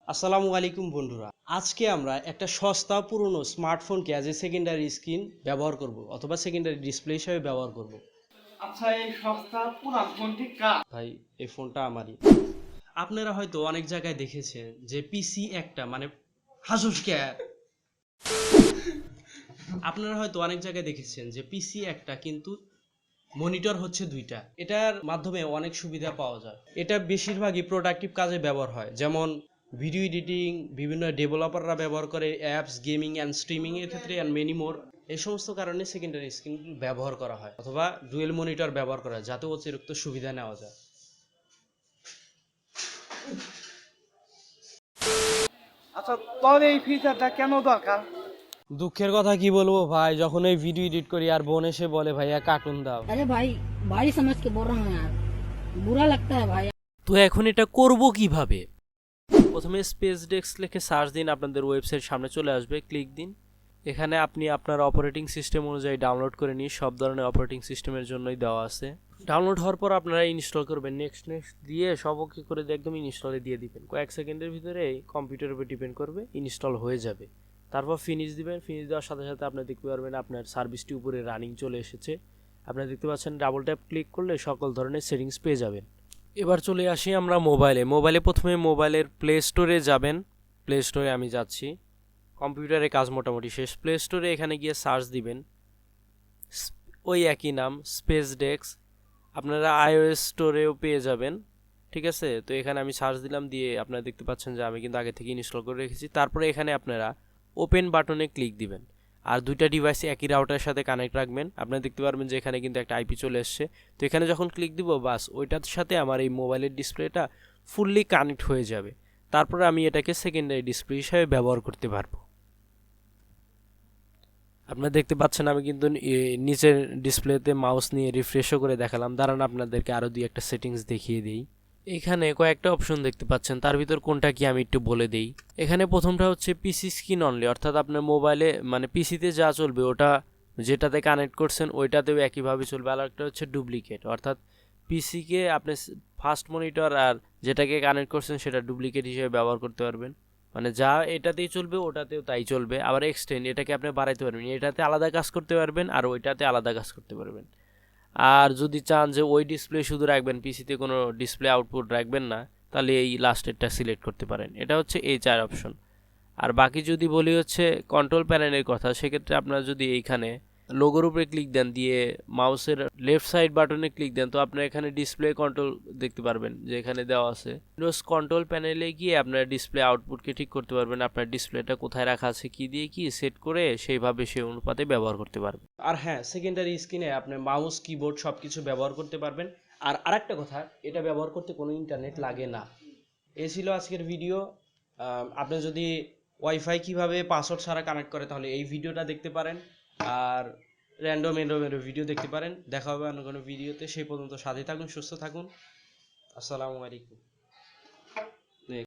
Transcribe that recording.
আসসালামু আলাইকুম বন্ধুরা, আজকে আমরা একটা সস্তা পুরনো স্মার্টফোনকে অ্যাজ এ সেকেন্ডারি স্ক্রিন ব্যবহার করব অথবা সেকেন্ডারি ডিসপ্লে হিসেবে ব্যবহার করব। আচ্ছা, এই সস্তা পুরান ফোনটি কার? ভাই, এই ফোনটা আমারই। আপনারা হয়তো অনেক জায়গায় দেখেছেন যে পিসি একটা মানে হাসুস কে আপনারা হয়তো অনেক জায়গায় দেখেছেন যে পিসি একটা কিন্তু মনিটর হচ্ছে দুইটা। এটার মাধ্যমে অনেক সুবিধা পাওয়া যায়। এটা বেশিরভাগই প্রোডাক্টিভ কাজে ব্যবহার হয়, যেমন ভিডিও এডিটিং, বিভিন্ন ডেভেলপাররা ব্যবহার করে অ্যাপস, গেমিং অ্যান্ড স্ট্রিমিং এর ক্ষেত্রে অ্যান্ড মেনি মোর। এই সমস্ত কারণে সেকেন্ডারি স্ক্রিন ব্যবহার করা হয় অথবা ডুয়েল মনিটর ব্যবহার করা হয়, যাতে অতিরিক্ত সুবিধা নেওয়া যায়। আচ্ছা, তোর এই ফিচারটা কেন দরকার? দুঃখের কথা কি বলবো ভাই, যখন এই ভিডিও এডিট করি আর বোন এসে বলে ভাইয়া কার্টুন দাও। अरे भाई भाई समझ के बोल रहा हूँ यार, बुरा लगता है भाई। তো এখন এটা করব কিভাবে? প্রথমে স্পেস ডেস্ক লিখে সার্চ দিন, আপনাদের ওয়েবসাইট সামনে চলে আসবে, ক্লিক দিন। এখানে আপনি আপনার অপারেটিং সিস্টেম অনুযায়ী ডাউনলোড করে নিন, সব ধরনের অপারেটিং সিস্টেমের জন্যই দেওয়া আছে। ডাউনলোড হওয়ার পর আপনারা ইনস্টল করবেন, নেক্সট দিয়ে সব ওকে করে একদম ইনস্টলে দিয়ে দিবেন। কয়েক সেকেন্ডের ভিতরে কম্পিউটারের উপর ডিপেন্ড করবে, ইনস্টল হয়ে যাবে। তারপর ফিনিশ দিবেন। ফিনিশ দেওয়ার সাথে সাথে আপনি দেখতে পারবেন আপনার সার্ভিসটি উপরে রানিং চলে এসেছে। আপনারা দেখতে পাচ্ছেন, ডাবল ট্যাপ ক্লিক করলে সকল ধরনের সেটিংস পেয়ে যাবেন। এবার চলে আসি আমরা মোবাইলে প্রথমে মোবাইলের প্লে স্টোরে যাবেন। প্লে স্টোরে আমি যাচ্ছি, কম্পিউটারে কাজ মোটামুটি শেষ। প্লে স্টোরে এখানে গিয়ে সার্চ দিবেন, ওই একই নাম স্পেস ডেস্ক। আপনারা আইওএস স্টোরেও পেয়ে যাবেন, ঠিক আছে। তো এখানে আমি সার্চ দিলাম, দিয়ে আপনারা দেখতে পাচ্ছেন যে আমি কিন্তু আগে থেকে ইনস্টল করে রেখেছি। তারপরে এখানে আপনারা ওপেন বাটনে ক্লিক দিবেন আর দুইটা ডিভাইস একই রাউটারের সাথে কানেক্ট রাখবেন। আপনারা দেখতে পারবেন যে এখানে কিন্তু একটা আইপি চলে এসছে। তো এখানে যখন ক্লিক দিব, বাস ওইটার সাথে আমার এই মোবাইলের ডিসপ্লেটা ফুললি কানেক্ট হয়ে যাবে। তারপরে আমি এটাকে সেকেন্ডারি ডিসপ্লে হিসাবে ব্যবহার করতে পারবো। আপনারা দেখতে পাচ্ছেন আমি কিন্তু নিচের ডিসপ্লেতে মাউস নিয়ে রিফ্রেশও করে দেখালাম। দাঁড়ান আপনাদেরকে আরও দুই একটা সেটিংস দেখিয়ে দিই। এখানে কয়েকটা অপশন দেখতে পাচ্ছেন, তার ভিতর কোনটা কি আমি একটু বলে দিই। এখানে প্রথমটা হচ্ছে পিসি স্ক্রিন অনলি, অর্থাৎ আপনার মোবাইলে মানে পিসিতে যা চলবে ওটা যেটাতে কানেক্ট করছেন ওইটাতেও একইভাবে চলবে। আর একটা হচ্ছে ডুপ্লিকেট, অর্থাৎ পিসিকে আপনি ফার্স্ট মনিটর আর যেটাকে কানেক্ট করছেন সেটা ডুপ্লিকেট হিসেবে ব্যবহার করতে পারবেন। মানে যা এটাতেই চলবে ওটাতেও তাই চলবে। আবার এক্সটেন্ড, এটাকে আপনি বাড়াইতে পারবেন, এটাতে আলাদা কাজ করতে পারবেন আর ওইটাতে আলাদা কাজ করতে পারবেন। আর যদি চান যে ওই ডিসপ্লে শুধু রাখবেন, পিসিতে কোনো ডিসপ্লে আউটপুট রাখবেন না, তাহলে এই লাস্টেরটা সিলেক্ট করতে পারেন। এটা হচ্ছে এই 4 অপশন। আর বাকি যদি বলি হচ্ছে কন্ট্রোল প্যানেলের কথা, সেক্ষেত্রে আপনারা যদি এইখানে লোগোর উপরে ক্লিক দেন, দিয়ে মাউসের লেফট সাইড বাটনে ক্লিক দেন, তো আপনারা এখানে ডিসপ্লে কন্ট্রোল দেখতে পারবেন যে এখানে দেওয়া আছে। উইন্ডোজ কন্ট্রোল প্যানেলে গিয়ে আপনারা ডিসপ্লে আউটপুটকে ঠিক করতে পারবেন, আপনার ডিসপ্লেটা কোথায় রাখা আছে, কি দিয়ে কি সেট করে সেইভাবে সেই অনুপাতে ব্যবহার করতে পারবেন। আর হ্যাঁ, সেকেন্ডারি স্ক্রিনে আপনি মাউস, কিবোর্ড সব কিছু ব্যবহার করতে পারবেন। আর আরেকটা কথা, এটা ব্যবহার করতে কোনো ইন্টারনেট লাগে না। এই ছিল আজকের ভিডিও। আপনি যদি ওয়াইফাই কিভাবে পাসওয়ার্ড ছাড়া কানেক্ট করে, তাহলে এই ভিডিওটা দেখতে পারেন। আর র্যান্ডম ভিডিও দেখতে পারেন। দেখা হবে অন্য কোনো ভিডিওতে। সেই পর্যন্ত সাথে থাকুন, সুস্থ থাকুন। আসসালামু আলাইকুম।